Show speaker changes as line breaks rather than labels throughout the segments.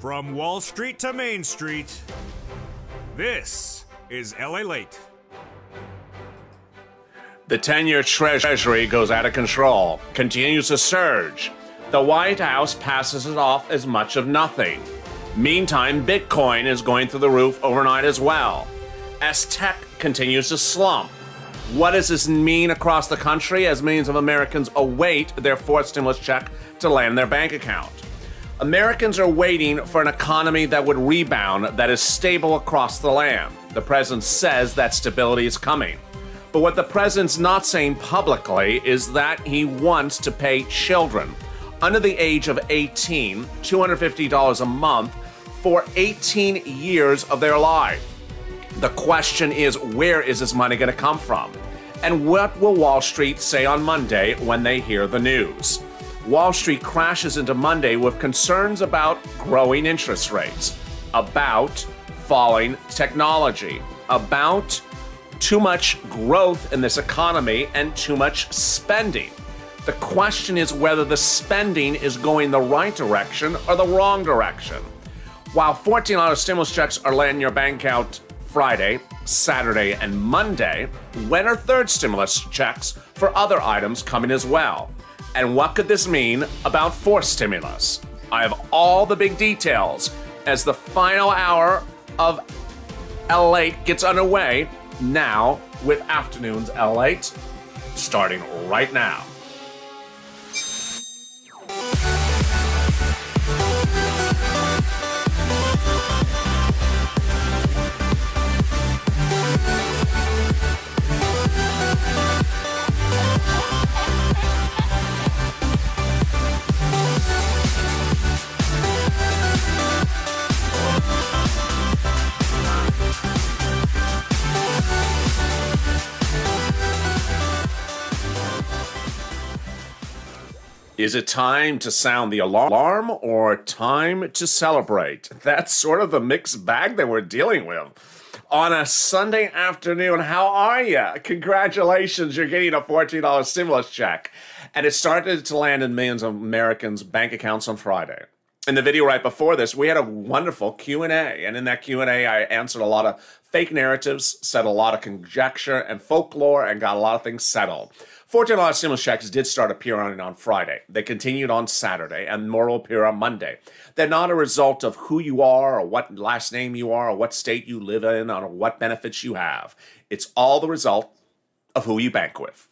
From Wall Street to Main Street, this is LALATE.
The 10-year Treasury goes out of control, continues to surge. The White House passes it off as much of nothing. Meantime, Bitcoin is going through the roof overnight as well, as tech continues to slump. What does this mean across the country as millions of Americans await their fourth stimulus check to land in their bank account? Americans are waiting for an economy that would rebound, that is stable across the land. The president says that stability is coming. But what the president's not saying publicly is that he wants to pay children under the age of 18 $250 a month for 18 years of their life. The question is, where is this money going to come from? And what will Wall Street say on Monday when they hear the news? Wall Street crashes into Monday with concerns about growing interest rates, about falling technology, about too much growth in this economy and too much spending. The question is whether the spending is going the right direction or the wrong direction. While $14 stimulus checks are landing in your bank account Friday, Saturday, and Monday, when are third stimulus checks for other items coming as well? And what could this mean about fourth stimulus? I have all the big details as the final hour of LALATE gets underway now with afternoon's LALATE starting right now. Is it time to sound the alarm or time to celebrate? That's sort of the mixed bag that we're dealing with. On a Sunday afternoon, how are you? Congratulations, you're getting a $14 stimulus check. And it started to land in millions of Americans' bank accounts on Friday. In the video right before this, we had a wonderful Q&A. And in that Q&A, I answered a lot of fake narratives, said a lot of conjecture and folklore, and got a lot of things settled. $14 stimulus checks did start appearing on Friday. They continued on Saturday, and more will appear on Monday. They're not a result of who you are, or what last name you are, or what state you live in, or what benefits you have. It's all the result of who you bank with.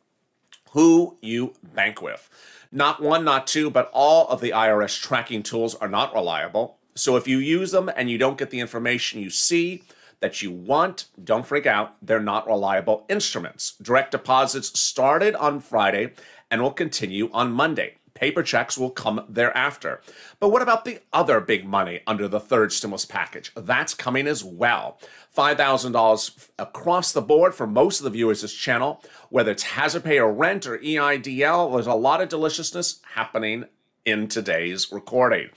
Who you bank with. Not one, not two, but all of the IRS tracking tools are not reliable. So if you use them and you don't get the information you see that you want, don't freak out. They're not reliable instruments. Direct deposits started on Friday and will continue on Monday. Paper checks will come thereafter. But what about the other big money under the third stimulus package? That's coming as well. $5,000 across the board for most of the viewers of this channel, whether it's hazard pay or rent or EIDL. There's a lot of deliciousness happening in today's recording.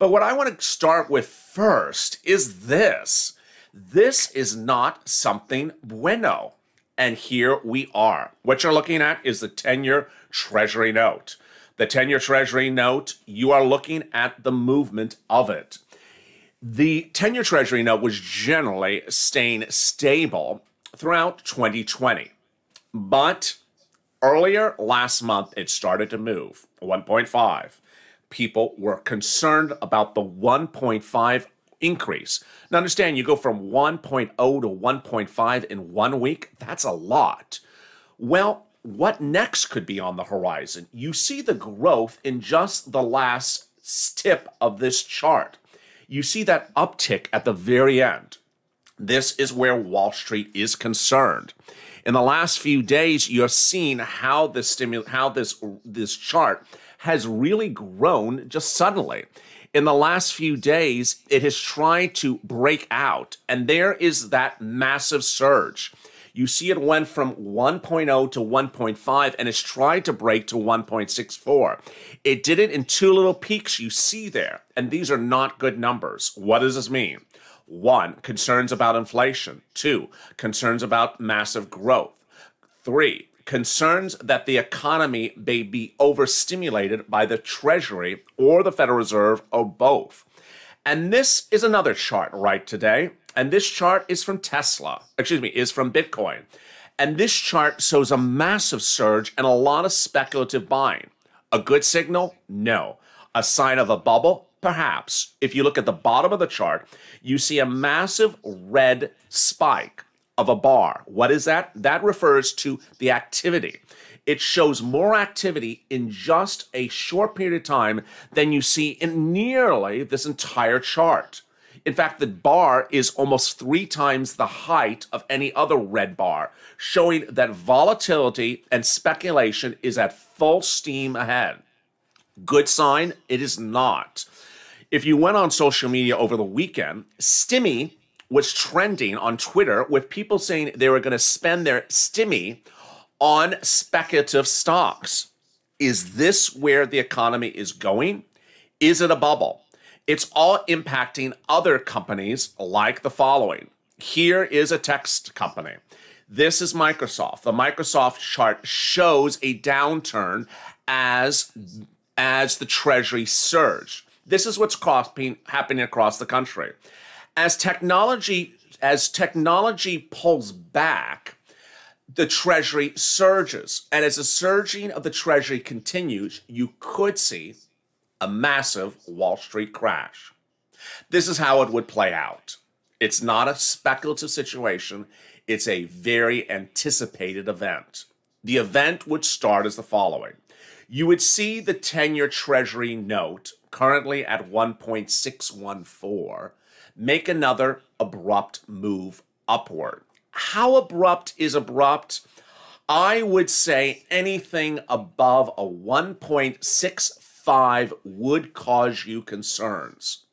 But what I want to start with first is this. This is not something bueno. And here we are. What you're looking at is the 10-year Treasury note. The 10-year Treasury note, you are looking at the movement of it. The 10-year Treasury note was generally staying stable throughout 2020. But earlier last month, it started to move, 1.5. People were concerned about the 1.5 increase. Now understand, you go from 1.0 to 1.5 in 1 week. That's a lot. Well, what next could be on the horizon? You see the growth in just the last tip of this chart. You see that uptick at the very end. This is where Wall Street is concerned. In the last few days, you're seeing how this chart has really grown just suddenly. In the last few days, it has tried to break out, and there is that massive surge. You see it went from 1.0 to 1.5, and it's tried to break to 1.64. It did it in two little peaks you see there, and these are not good numbers. What does this mean? 1, concerns about inflation. 2, concerns about massive growth. 3, concerns that the economy may be overstimulated by the Treasury or the Federal Reserve or both. And this is another chart right today. And this chart is from is from Bitcoin. And this chart shows a massive surge and a lot of speculative buying. A good signal? No. A sign of a bubble? Perhaps. If you look at the bottom of the chart, you see a massive red spike of a bar. What is that? That refers to the activity. It shows more activity in just a short period of time than you see in nearly this entire chart. In fact, the bar is almost 3 times the height of any other red bar, showing that volatility and speculation is at full steam ahead. Good sign? It is not. If you went on social media over the weekend, Stimmy was trending on Twitter with people saying they were going to spend their Stimmy on speculative stocks. Is this where the economy is going? Is it a bubble? It's all impacting other companies like the following. Here is a text company. This is Microsoft. The Microsoft chart shows a downturn as the treasury surge. This is what's happening across the country. As technology pulls back, the treasury surges. And as the surging of the treasury continues, you could see a massive Wall Street crash. This is how it would play out. It's not a speculative situation. It's a very anticipated event. The event would start as the following. You would see the 10-year Treasury note, currently at 1.614, make another abrupt move upward. How abrupt is abrupt? I would say anything above a 1.65 would cause you concerns.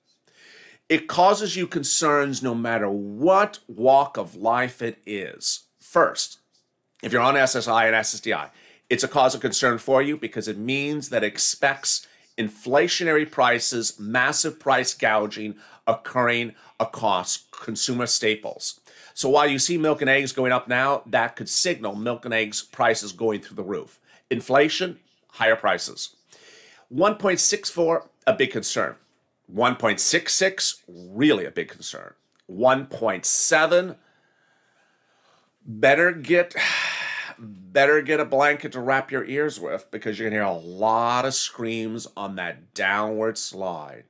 It causes you concerns no matter what walk of life it is. First, if you're on SSI and SSDI, it's a cause of concern for you because it means that it expects inflationary prices, massive price gouging occurring across consumer staples. So while you see milk and eggs going up now, that could signal milk and eggs prices going through the roof. Inflation, higher prices. 1.64, a big concern. 1.66, really a big concern. 1.7, better get a blanket to wrap your ears with because you're going to hear a lot of screams on that downward slide.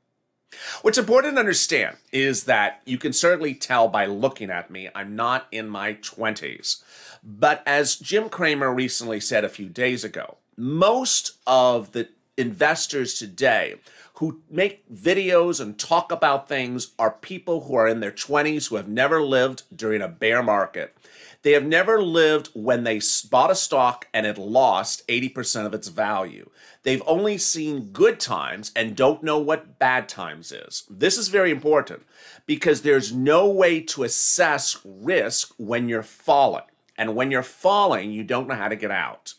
What's important to understand is that you can certainly tell by looking at me, I'm not in my 20s. But as Jim Cramer recently said a few days ago, most of the investors today who make videos and talk about things are people who are in their 20s who have never lived during a bear market. They have never lived when they bought a stock and it lost 80% of its value. They've only seen good times and don't know what bad times is. This is very important because there's no way to assess risk when you're falling. And when you're falling, you don't know how to get out.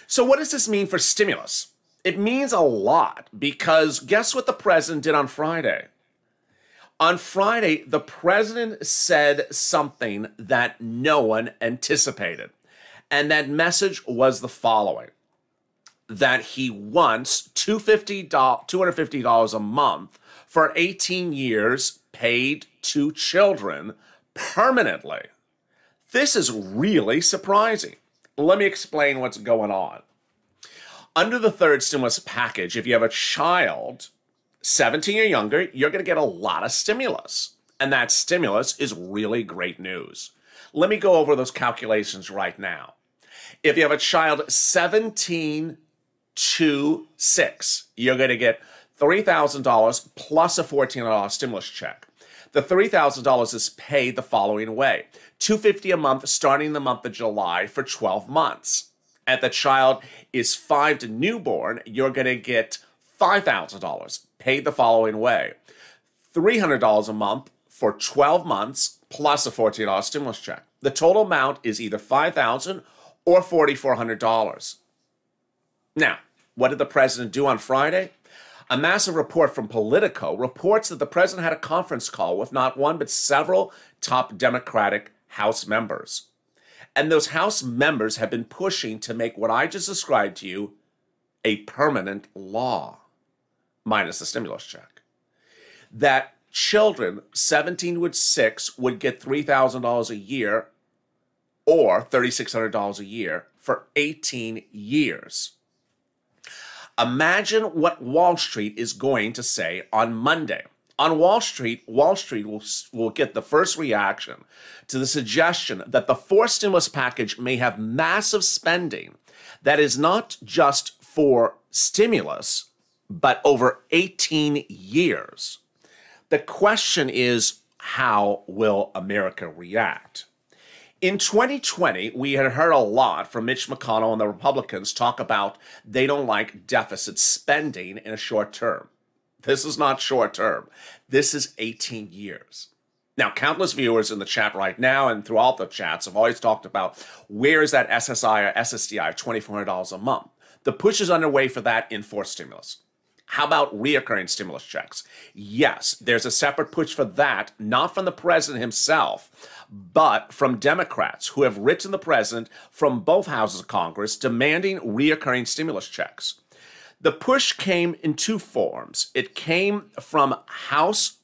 So what does this mean for stimulus? It means a lot because guess what the president did on Friday? On Friday, the president said something that no one anticipated. And that message was the following, that he wants $250 a month for 18 years paid to children permanently. This is really surprising. Let me explain what's going on. Under the third stimulus package, if you have a child 17 or younger, you're going to get a lot of stimulus. And that stimulus is really great news. Let me go over those calculations right now. If you have a child 17 to 6, you're going to get $3,000 plus a $1,400 stimulus check. The $3,000 is paid the following way. $250 a month starting the month of July for 12 months. If the child is 5 to newborn, you're going to get $5,000 paid the following way. $300 a month for 12 months plus a $1,400 stimulus check. The total amount is either $5,000 or $4,400. Now, what did the president do on Friday? A massive report from Politico reports that the president had a conference call with not one but several top Democratic House members. And those House members have been pushing to make what I just described to you a permanent law, minus the stimulus check. That children 17 to 6 would get $3,000 a year or $3,600 a year for 18 years. Imagine what Wall Street is going to say on Monday. On Wall Street will get the first reaction to the suggestion that the fourth stimulus package may have massive spending that is not just for stimulus, but over 18 years. The question is, how will America react? In 2020, we had heard a lot from Mitch McConnell and the Republicans talk about they don't like deficit spending in a short term. This is not short term. This is 18 years. Now, countless viewers in the chat right now and throughout the chats have always talked about where is that SSI or SSDI of $2,400 a month. The push is underway for that in fourth stimulus. How about reoccurring stimulus checks? Yes, there's a separate push for that, not from the president himself, but from Democrats who have written the president from both houses of Congress demanding reoccurring stimulus checks. The push came in two forms. It came from House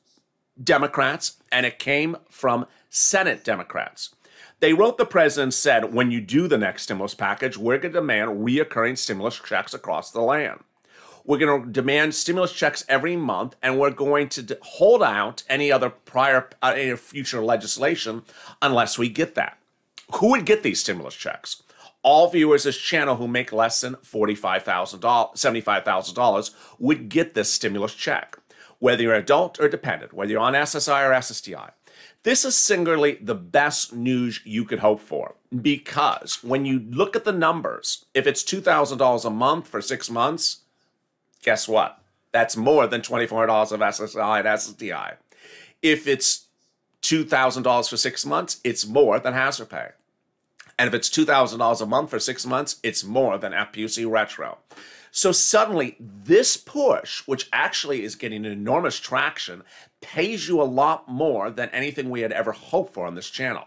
Democrats and it came from Senate Democrats. They wrote the president and said, when you do the next stimulus package, we're going to demand reoccurring stimulus checks across the land. We're going to demand stimulus checks every month, and we're going to hold out any other any future legislation unless we get that. Who would get these stimulus checks? All viewers of this channel who make less than $75,000 would get this stimulus check, whether you're adult or dependent, whether you're on SSI or SSDI. This is singularly the best news you could hope for, because when you look at the numbers, if it's $2,000 a month for 6 months, guess what? That's more than $2,400 of SSI and SSDI. If it's $2,000 for 6 months, it's more than hazard pay. And if it's $2,000 a month for 6 months, it's more than FPUC retro. So suddenly, this push, which actually is getting enormous traction, pays you a lot more than anything we had ever hoped for on this channel.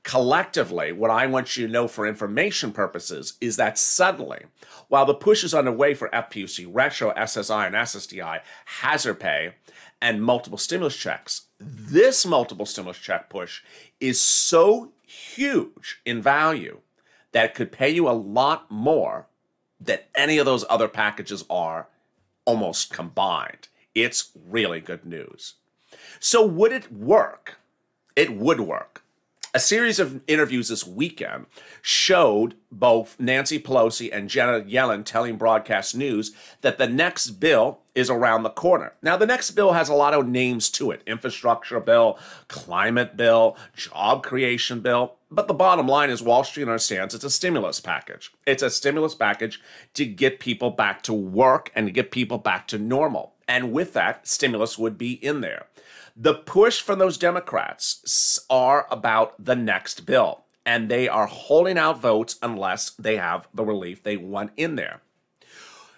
Collectively, what I want you to know for information purposes is that suddenly, while the push is underway for FPUC retro, SSI, and SSDI, hazard pay, and multiple stimulus checks, this multiple stimulus check push is so huge in value that it could pay you a lot more than any of those other packages are almost combined. It's really good news. So would it work? It would work. A series of interviews this weekend showed both Nancy Pelosi and Janet Yellen telling Broadcast News that the next bill is around the corner. Now, the next bill has a lot of names to it. Infrastructure bill, climate bill, job creation bill. But the bottom line is Wall Street understands it's a stimulus package. It's a stimulus package to get people back to work and to get people back to normal. And with that, stimulus would be in there. The push from those Democrats are about the next bill, and they are holding out votes unless they have the relief they want in there.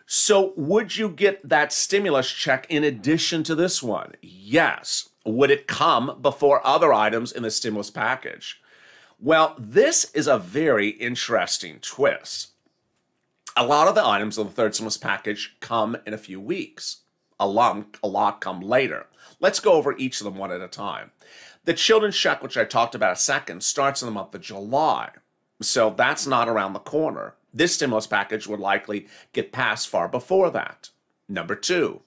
So would you get that stimulus check in addition to this one? Yes. Would it come before other items in the stimulus package? Well, this is a very interesting twist. A lot of the items of the third stimulus package come in a few weeks. A lot come later. Let's go over each of them one at a time. The children's check, which I talked about a second, starts in the month of July. So that's not around the corner. This stimulus package would likely get passed far before that. Number two,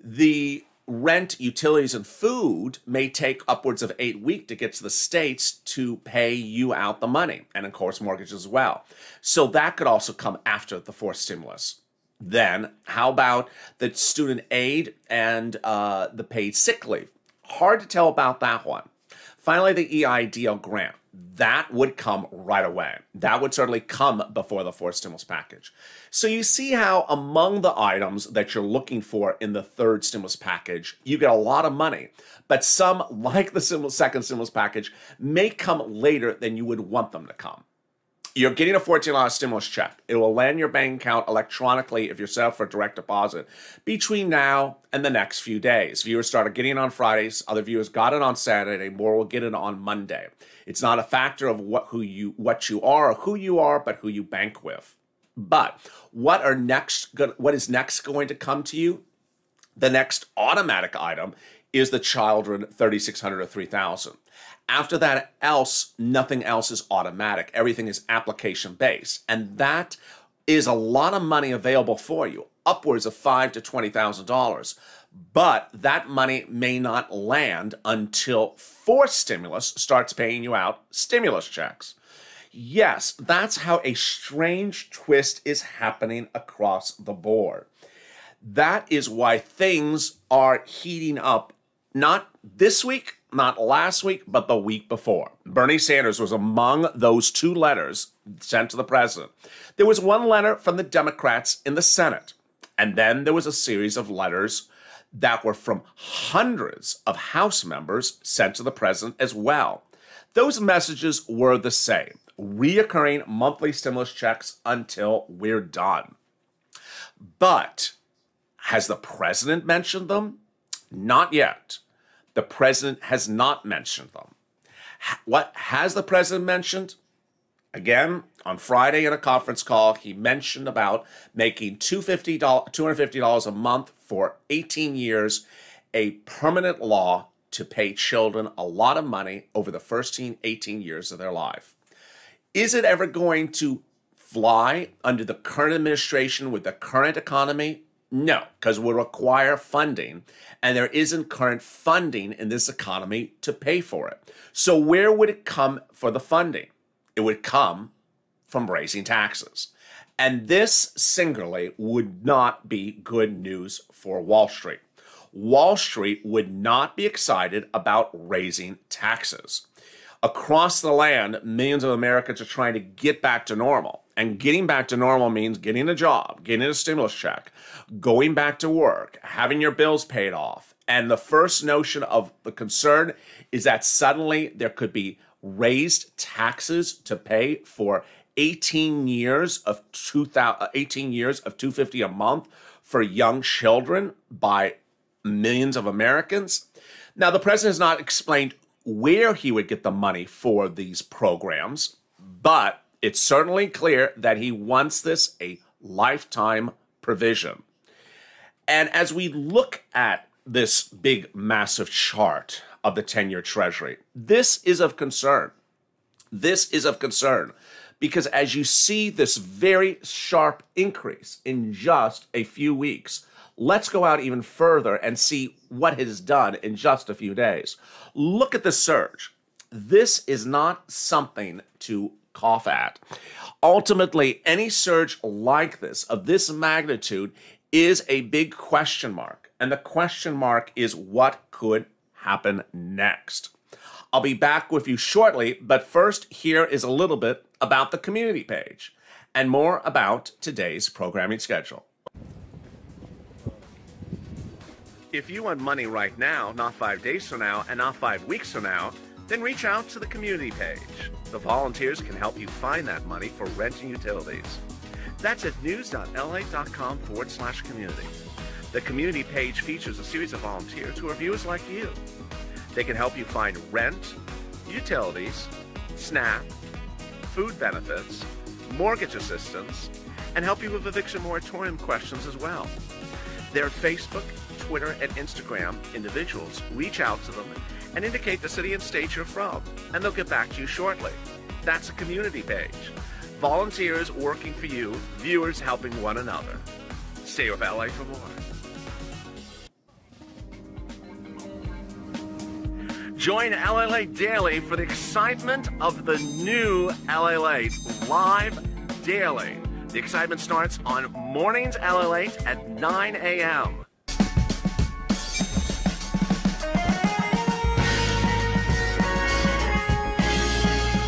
the rent, utilities, and food may take upwards of 8 weeks to get to the states to pay you out the money, and of course mortgage as well. So that could also come after the fourth stimulus. Then, how about the student aid and the paid sick leave? Hard to tell about that one. Finally, the EIDL grant. That would come right away. That would certainly come before the fourth stimulus package. So you see how among the items that you're looking for in the third stimulus package, you get a lot of money. But some, like the second stimulus package, may come later than you would want them to come. You're getting a $14 stimulus check. It will land in your bank account electronically if you're set up for direct deposit between now and the next few days. Viewers started getting it on Fridays. Other viewers got it on Saturday. More will get it on Monday. It's not a factor of what you are or who you are, but who you bank with. But what is next going to come to you? The next automatic item is the children $3,600 or $3,000. After that nothing else is automatic. Everything is application-based. And that is a lot of money available for you, upwards of $5,000 to $20,000. But that money may not land until forced stimulus starts paying you out stimulus checks. Yes, that's how a strange twist is happening across the board. That is why things are heating up, not this week, not last week, but the week before. Bernie Sanders was among those 2 letters sent to the president. There was one letter from the Democrats in the Senate, and then there was a series of letters that were from hundreds of House members sent to the president as well. Those messages were the same: reoccurring monthly stimulus checks until we're done. But has the president mentioned them? Not yet. The president has not mentioned them. What has the president mentioned? Again, on Friday in a conference call, he mentioned about making $250 a month for 18 years a permanent law to pay children a lot of money over the first 18 years of their life. Is it ever going to fly under the current administration with the current economy? No, because it will require funding, and there isn't current funding in this economy to pay for it. So where would it come for the funding? It would come from raising taxes. And this singularly would not be good news for Wall Street. Wall Street would not be excited about raising taxes. Across the land, millions of Americans are trying to get back to normal. And getting back to normal means getting a job, getting a stimulus check, going back to work, having your bills paid off. And the first notion of the concern is that suddenly there could be raised taxes to pay for 18 years of $250 a month for young children by millions of Americans. Now, the president has not explained where he would get the money for these programs, but it's certainly clear that he wants this a lifetime provision. And as we look at this big, massive chart of the 10-year Treasury, this is of concern. This is of concern because as you see this very sharp increase in just a few weeks, let's go out even further and see what it has done in just a few days. Look at the surge. This is not something to cough at. Ultimately, any surge like this, of this magnitude, is a big question mark. And the question mark is what could happen next. I'll be back with you shortly, but first, here is a little bit about the community page and more about today's programming schedule. If you want money right now, not 5 days from now, and not 5 weeks from now, then reach out to the community page. The volunteers can help you find that money for rent and utilities. That's at news.la.com/community. The community page features a series of volunteers who are viewers like you. They can help you find rent, utilities, SNAP, food benefits, mortgage assistance, and help you with eviction moratorium questions as well. Their Facebook, Twitter, and Instagram individuals reach out to them and indicate the city and state you're from, and they'll get back to you shortly. That's a community page. Volunteers working for you, viewers helping one another. Stay with LA for more. Join LALATE Daily for the excitement of the new LALATE live daily. The excitement starts on mornings LALATE at 9 a.m.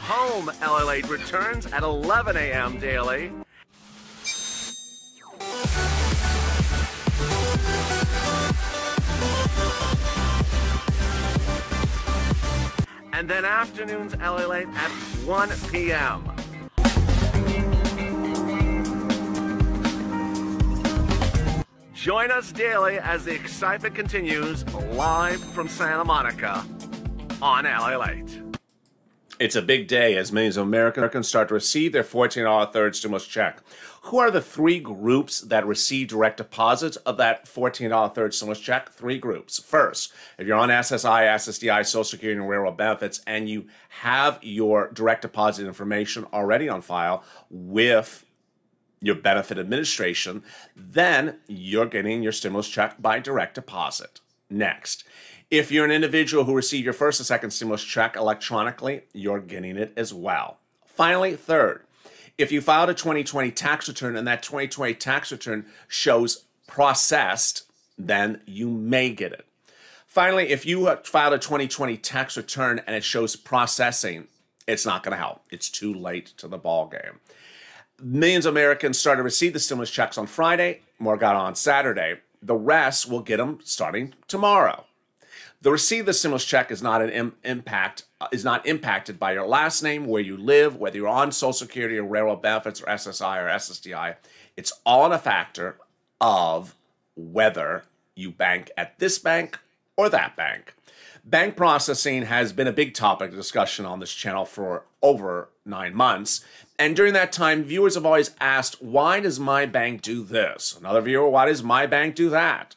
Home LALATE returns at 11 a.m. daily. And then afternoons LALATE at 1 p.m. Join us daily as the excitement continues live from Santa Monica on LALATE. It's a big day as millions of Americans start to receive their $14 third stimulus check. Who are the three groups that receive direct deposits of that $14 third stimulus check? Three groups. First, if you're on SSI, SSDI, Social Security, and Railroad benefits, and you have your direct deposit information already on file with your benefit administration, then you're getting your stimulus check by direct deposit. Next, if you're an individual who received your first and second stimulus check electronically, you're getting it as well. Finally, third, if you filed a 2020 tax return and that 2020 tax return shows processed, then you may get it. Finally, if you filed a 2020 tax return and it shows processing, it's not going to help. It's too late to the ball game. Millions of Americans started to receive the stimulus checks on Friday. More got on Saturday. The rest will get them starting tomorrow. The receipt of the stimulus check is not impacted by your last name, where you live, whether you're on Social Security or Railroad benefits or SSI or SSDI. It's all in a factor of whether you bank at this bank or that bank. Bank processing has been a big topic of discussion on this channel for over 9 months. And during that time, viewers have always asked, why does my bank do this? Another viewer, why does my bank do that?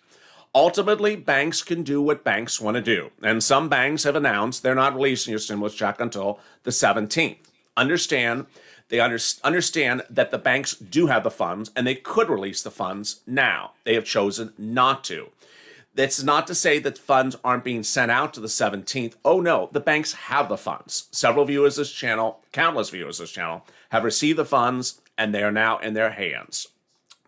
Ultimately, banks can do what banks want to do. And some banks have announced they're not releasing your stimulus check until the 17th. Understand that the banks do have the funds and they could release the funds now. They have chosen not to. That's not to say that funds aren't being sent out to the 17th. Oh no, the banks have the funds. Several viewers of this channel, countless viewers of this channel, have received the funds and they are now in their hands.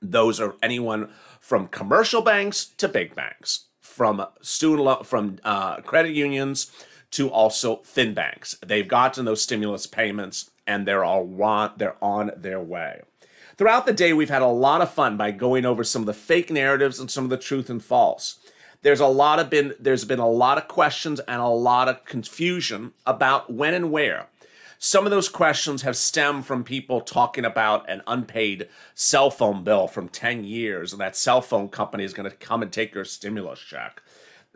Those are anyone from commercial banks to big banks, from credit unions to also thin banks. They've gotten those stimulus payments and they're on their way. Throughout the day, we've had a lot of fun by going over some of the fake narratives and some of the truth and false. There's been a lot of questions and a lot of confusion about when and where. Some of those questions have stemmed from people talking about an unpaid cell phone bill from 10 years, and that cell phone company is going to come and take your stimulus check.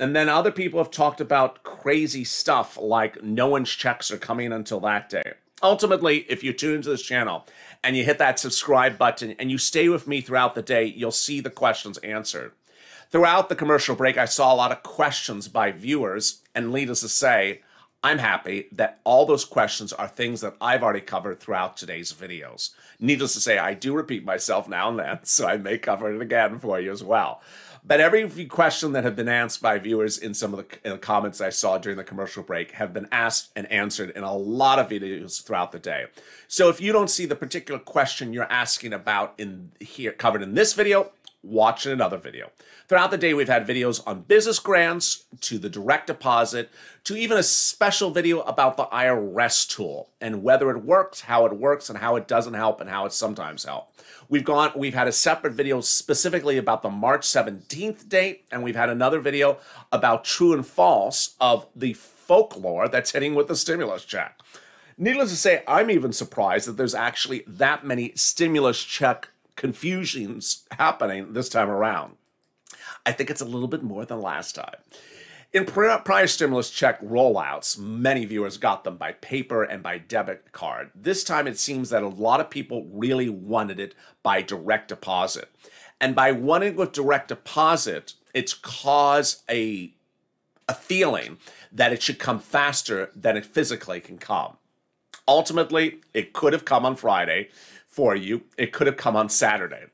And then other people have talked about crazy stuff like no one's checks are coming until that day. Ultimately, if you tune into this channel and you hit that subscribe button and you stay with me throughout the day, you'll see the questions answered. Throughout the commercial break, I saw a lot of questions by viewers, and needless to say, I'm happy that all those questions are things that I've already covered throughout today's videos. Needless to say, I do repeat myself now and then, so I may cover it again for you as well. But every question that have been asked by viewers in some of the comments I saw during the commercial break have been asked and answered in a lot of videos throughout the day. So if you don't see the particular question you're asking about in here covered in this video, watch another video. Throughout the day, we've had videos on business grants, to the direct deposit, to even a special video about the IRS tool and whether it works, how it works, and how it doesn't help, and how it sometimes helps. We've had a separate video specifically about the March 17th date, and we've had another video about true and false of the folklore that's hitting with the stimulus check. Needless to say, I'm even surprised that there's actually that many stimulus check confusions happening this time around. I think it's a little bit more than last time. In prior stimulus check rollouts, many viewers got them by paper and by debit card. This time it seems that a lot of people really wanted it by direct deposit. And by wanting with direct deposit, it's caused a feeling that it should come faster than it physically can come. Ultimately, it could have come on Friday for you. It could have come on Saturday.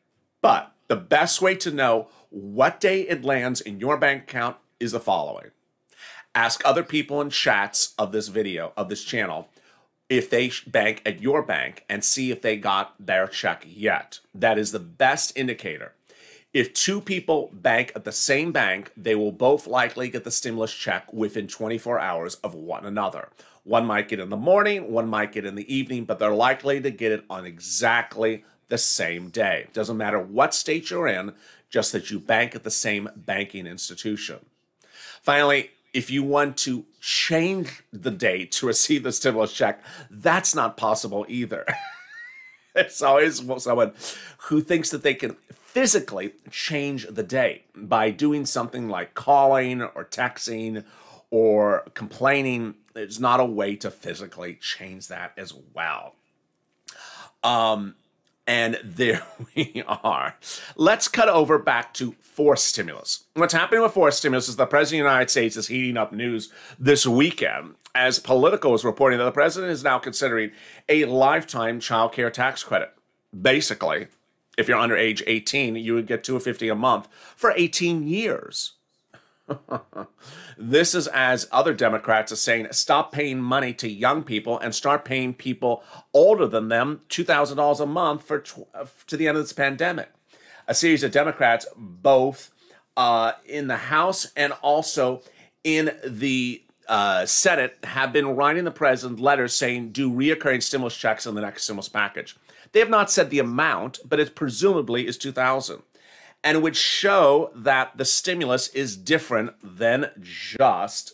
But the best way to know what day it lands in your bank account is the following. Ask other people in chats of this video, of this channel, if they bank at your bank and see if they got their check yet. That is the best indicator. If two people bank at the same bank, they will both likely get the stimulus check within 24 hours of one another. One might get in the morning, one might get in the evening, but they're likely to get it on exactly the same day. Doesn't matter what state you're in, just that you bank at the same banking institution. Finally, if you want to change the date to receive the stimulus check, that's not possible either. It's always someone who thinks that they can physically change the date by doing something like calling or texting or complaining There's not a way to physically change that as well. And there we are. Let's cut over back to forced stimulus. What's happening with forced stimulus is the President of the United States is heating up news this weekend as Politico is reporting that the President is now considering a lifetime child care tax credit. Basically, if you're under age 18, you would get $250 a month for 18 years. This is as other Democrats are saying, stop paying money to young people and start paying people older than them $2,000 a month to the end of this pandemic. A series of Democrats, both in the House and also in the Senate, have been writing the president letters saying, do reoccurring stimulus checks in the next stimulus package. They have not said the amount, but it presumably is $2,000. And would show that the stimulus is different than just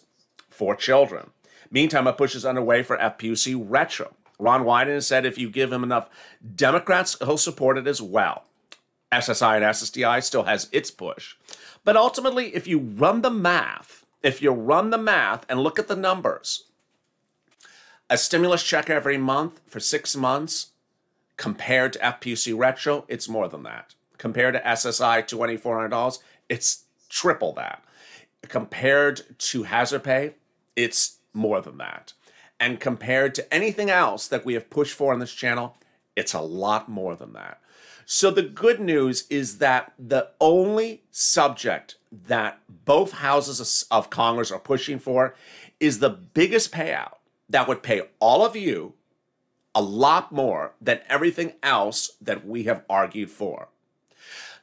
for children. Meantime, a push is underway for FPUC retro. Ron Wyden has said if you give him enough Democrats, he'll support it as well. SSI and SSDI still has its push. But ultimately, if you run the math and look at the numbers, a stimulus check every month for 6 months compared to FPUC retro, it's more than that. Compared to SSI, $2,400, it's triple that. Compared to hazard pay, it's more than that. And compared to anything else that we have pushed for on this channel, it's a lot more than that. So the good news is that the only subject that both houses of Congress are pushing for is the biggest payout that would pay all of you a lot more than everything else that we have argued for.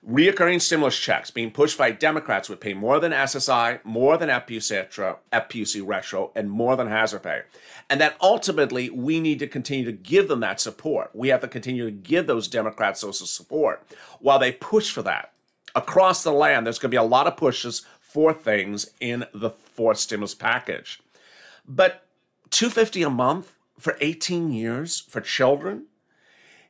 Reoccurring stimulus checks being pushed by Democrats would pay more than SSI, more than FPUC retro, and more than hazard pay. And that ultimately we need to continue to give them that support. We have to continue to give those Democrats social support while they push for that. Across the land, there's going to be a lot of pushes for things in the fourth stimulus package. But $250 a month for 18 years for children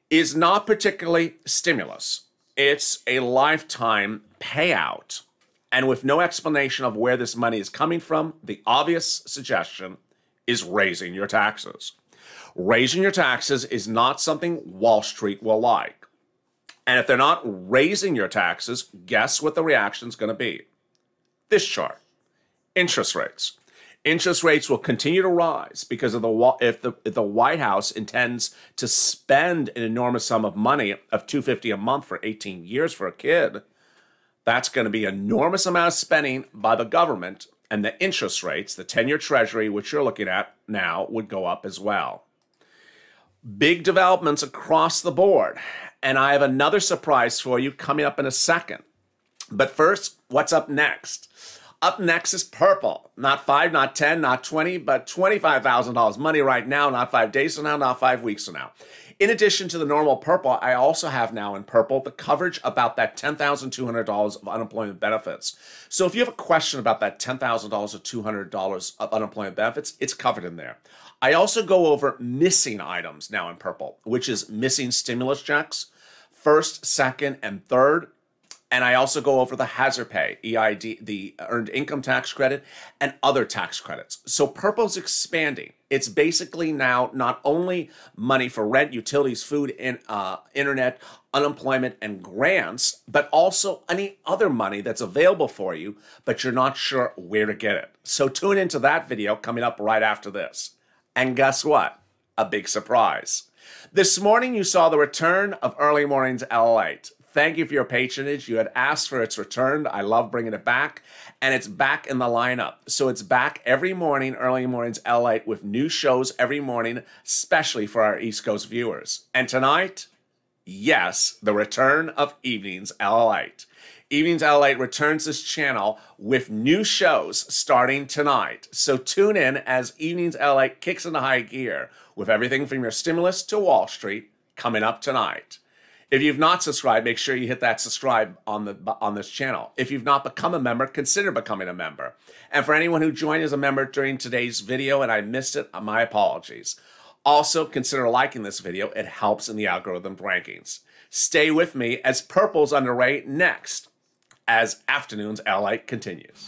is not particularly stimulus. It's a lifetime payout. And with no explanation of where this money is coming from, the obvious suggestion is raising your taxes. Raising your taxes is not something Wall Street will like. And if they're not raising your taxes, guess what the reaction is going to be? This chart. Interest rates. Interest rates will continue to rise because of if the White House intends to spend an enormous sum of money of $250 a month for 18 years for a kid. That's going to be an enormous amount of spending by the government, and the interest rates, the 10-year Treasury, which you're looking at now, would go up as well. Big developments across the board, and I have another surprise for you coming up in a second. But first, what's up next? Up next is purple. Not 5, not 10, not 20, but $25,000 money right now, not 5 days from now, not 5 weeks from now. In addition to the normal purple, I also have now in purple the coverage about that $10,200 of unemployment benefits. So if you have a question about that $10,000 or $200 of unemployment benefits, it's covered in there. I also go over missing items now in purple, which is missing stimulus checks, first, second, and third. And I also go over the hazard pay, EID, the earned income tax credit, and other tax credits. So purple's expanding. It's basically now not only money for rent, utilities, food, internet, unemployment, and grants, but also any other money that's available for you, but you're not sure where to get it. So tune into that video coming up right after this. And guess what? A big surprise. This morning you saw the return of Early Mornings LALATE. Thank you for your patronage. You had asked for its return. I love bringing it back. And it's back in the lineup. So it's back every morning, Early Mornings LALATE, with new shows every morning, especially for our East Coast viewers. And tonight, yes, the return of Evenings LALATE. Evenings LALATE returns this channel with new shows starting tonight. So tune in as Evenings LALATE kicks into high gear with everything from your stimulus to Wall Street coming up tonight. If you've not subscribed, make sure you hit that subscribe on this channel. If you've not become a member, consider becoming a member. And for anyone who joined as a member during today's video and I missed it, my apologies. Also, consider liking this video. It helps in the algorithm rankings. Stay with me as Purple's underway next as Afternoons LALATE continues.